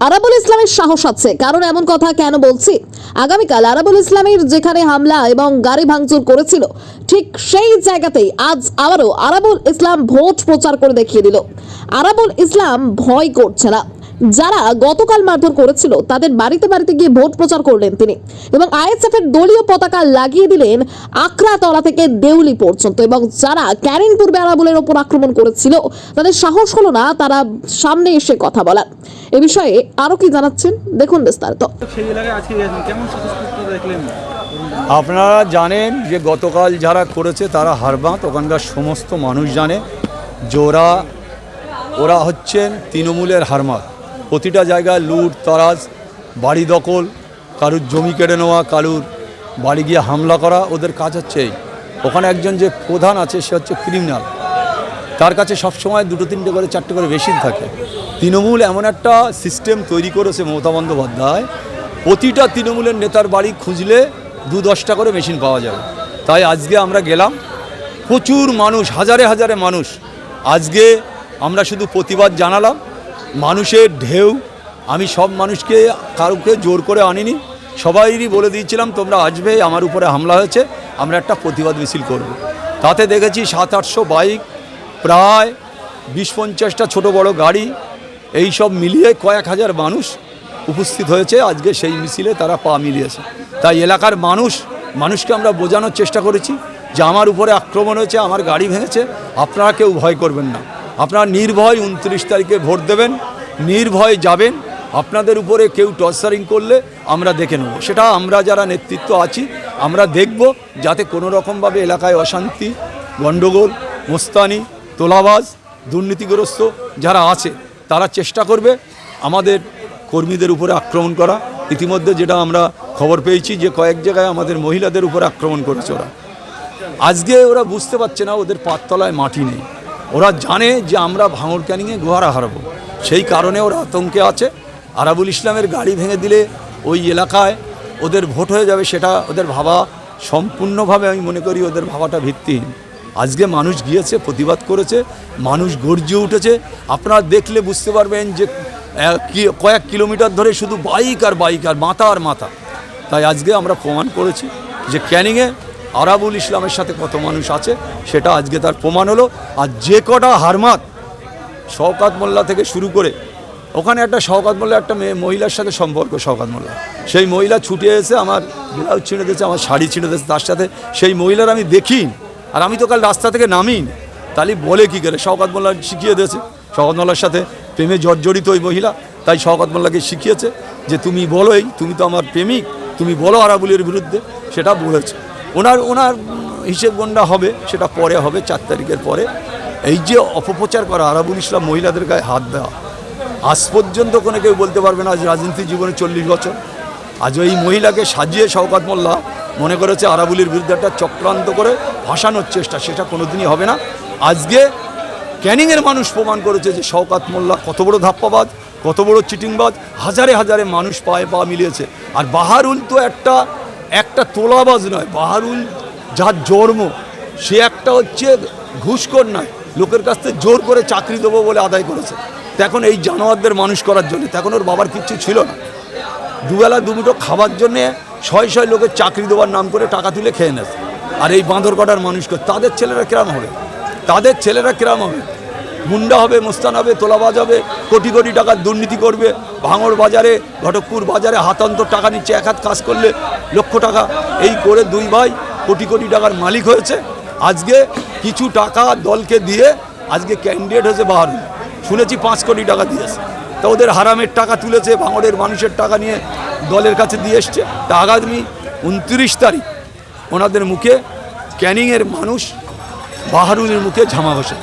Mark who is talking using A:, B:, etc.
A: আরাবুল ইসলামের সাহস আছে, কারণ এমন কথা কেন বলছি, আগামীকাল আরাবুল ইসলামের যেখানে হামলা এবং গাড়ি ভাঙচুর করেছিল ঠিক সেই জায়গাতেই আজ আবারও আরাবুল ইসলাম ভোট প্রচার করে দেখিয়ে দিল। আরাবুল ইসলাম ভয় করছে না। যারা গতকাল মারধর করেছিল তাদের বাড়িতে বাড়িতে গিয়ে ভোট প্রচার করলেন তিনি এবং আইএসএফ এর দলীয় পতাকা লাগিয়ে দিলেন আকরাতলা থেকে দেউলি পর্যন্ত। এবং যারা ক্যানিং পূর্বে আরাবুলের ওপর আক্রমণ করেছিল তাদের সাহস হলো না তারা সামনে এসে কথা বলার। এ বিষয়ে আরো কি জানাচ্ছেন দেখুন বিস্তারিত।
B: আপনারা জানেন যে গতকাল যারা করেছে তারা হারবাত, ওখানকার সমস্ত মানুষ জানে যে ওরা হচ্ছেন তৃণমূলের হারমাত। প্রতিটা জায়গায় লুট তরাজ, বাড়ি দখল, কারুর জমি কেড়ে নেওয়া, কারুর বাড়ি গিয়ে হামলা করা, ওদের কাজ হচ্ছে এই। ওখানে একজন যে প্রধান আছে সে হচ্ছে ক্রিমিনাল, তার কাছে সবসময় দুটো তিনটে করে চারটে করে মেশিন থাকে। তৃণমূল এমন একটা সিস্টেম তৈরি করেছে মমতা বন্দ্যোপাধ্যায়, প্রতিটা তৃণমূলের নেতার বাড়ি খুঁজলে 2-10টা করে মেশিন পাওয়া যাবে। তাই আজকে আমরা গেলাম, প্রচুর মানুষ, হাজারে হাজারে মানুষ। আজকে আমরা শুধু প্রতিবাদ জানালাম, মানুষের ঢেউ। আমি সব মানুষকে কাউকে জোর করে আনিনি, সবাইরই বলে দিয়েছিলাম তোমরা আসবে, আমার উপরে হামলা হয়েছে, আমরা একটা প্রতিবাদ মিছিল করব। তাতে দেখেছি 700-800 বাইক, প্রায় 20-50টা ছোটো বড় গাড়ি, এই সব মিলিয়ে কয়েক হাজার মানুষ উপস্থিত হয়েছে। আজকে সেই মিছিলে তারা পা মিলিয়েছে। তাই এলাকার মানুষকে আমরা বোঝানোর চেষ্টা করেছি যে আমার উপরে আক্রমণ হয়েছে, আমার গাড়ি ভেঙেছে, আপনারা কেউ ভয় করবেন না, আপনারা নির্ভয় 29 তারিখে ভোট দেবেন, নির্ভয় যাবেন। আপনাদের উপরে কেউ টর্চারিং করলে আমরা দেখে নেব, সেটা আমরা যারা নেতৃত্ব আছি আমরা দেখব, যাতে কোনো রকমভাবে এলাকায় অশান্তি, গণ্ডগোল, মোস্তানি, তোলাবাজ, দুর্নীতিগ্রস্ত যারা আছে তারা চেষ্টা করবে আমাদের কর্মীদের উপরে আক্রমণ করা। ইতিমধ্যে যেটা আমরা খবর পেয়েছি যে কয়েক জায়গায় আমাদের মহিলাদের উপরে আক্রমণ করেছে ওরা। আজকে ওরা বুঝতে পারছে না ওদের পাততলায় মাটি নেই, ওরা জানে যে আমরা ভাঙড় ক্যানিংয়ে গোহারা হারাবো, সেই কারণে ওরা আতঙ্কে আছে। আরাবুল ইসলামের গাড়ি ভেঙে দিলে ওই এলাকায় ওদের ভোট হয়ে যাবে, সেটা ওদের ভাবা সম্পূর্ণভাবে, আমি মনে করি ওদের ভাবাটা ভিত্তিহীন। আজকে মানুষ গিয়েছে, প্রতিবাদ করেছে, মানুষ গর্জে উঠেছে। আপনারা দেখলে বুঝতে পারবেন যে কয়েক কিলোমিটার ধরে শুধু বাইক আর বাইক আর মাথা আর মাথা। তাই আজকে আমরা প্রমাণ করেছি যে ক্যানিংয়ে আরাবুল ইসলামের সাথে কত মানুষ আছে, সেটা আজকে তার প্রমাণ হলো। আর যে কটা হারমাত, শওকত মোল্লা থেকে শুরু করে, ওখানে একটা শওকত মোল্লা একটা মহিলার সাথে সম্পর্ক, শওকত মোল্লা, সেই মহিলা ছুটে এসে আমার ব্লাউজ ছিঁড়ে দিয়েছে, আমার শাড়ি ছিঁড়ে দিয়েছে, তার সাথে সেই মহিলার আমি দেখি, আর আমি তো কাল রাস্তা থেকে নামিনি, তাহলে বলে কী করে শওকত মোল্লা শিখিয়ে দিয়েছে। শওকত মোল্লার সাথে প্রেমে জর্জরিত ওই মহিলা, তাই শওকত মোল্লাকে শিখিয়েছে যে তুমি বলোই, তুমি তো আমার প্রেমিক, তুমি বলো আরাবুলের বিরুদ্ধে, সেটা বলেছে। ওনার হিসেব গণ্ডা হবে, সেটা পরে হবে, 4 তারিখের পরে। এই যে অপপ্রচার করা, আরাবুল ইসলাম মহিলাদের গায়ে হাত দেওয়া, আজ পর্যন্ত কোনো কেউ বলতে পারবে না আজ রাজনীতি জীবনে 40 বছর। আজ ওই মহিলাকে সাজিয়ে শওকত মোল্লা মনে করেছে আরাবুলের বিরুদ্ধে একটা চক্রান্ত করে ভাসানোর চেষ্টা, সেটা কোনোদিনই হবে না। আজকে ক্যানিংয়ের মানুষ প্রমাণ করেছে যে শওকত মোল্লা কত বড় ধাপ্পাবাজ, কত বড় চিটিংবাজ। হাজারে হাজারে মানুষ পায়ে পা মিলিয়েছে। আর বাহারুল তো একটা তোলাবাজ নয়, বাহারুল যার জন্ম, সে একটা হচ্ছে ঘুষখোর নয়, লোকের কাছ থেকে জোর করে চাকরি দেবো বলে আদায় করেছে। তখন এই জানোয়ারদের মানুষ করার জন্য, তখন ওর বাবার কিচ্ছু ছিল না, দুবেলা দুমুঠো খাবার জন্যে 600 লোকের চাকরি দেওয়ার নাম করে টাকা তুলে খেয়ে নেছে। আর এই বাঁদর কটার মানুষকে তাদের ছেলেরা কিরাম হবে, তাদের ছেলেরা কিরাম হবে, গুন্ডা হবে, মোস্তান হবে, তোলাবাজ হবে, কোটি কোটি টাকার দুর্নীতি করবে। ভাঙড় বাজারে, ঘটকপুর বাজারে হাতান্তর টাকা নিচ্ছে, এক হাত কাজ করলে লক্ষ টাকা, এই করে দুই ভাই কোটি কোটি টাকার মালিক হয়েছে। আজকে কিছু টাকা দলকে দিয়ে আজকে ক্যান্ডিডেট হয়েছে বাহারুল, শুনেছি 5 কোটি টাকা দিয়েছে। তা ওদের হারামের টাকা তুলেছে, ভাঙড়ের মানুষের টাকা নিয়ে দলের কাছে দিয়ে এসছে। তা আগামী 29 তারিখ ওনাদের মুখে ক্যানিংয়ের মানুষ বাহারুলের মুখে ঝামা ঘষে।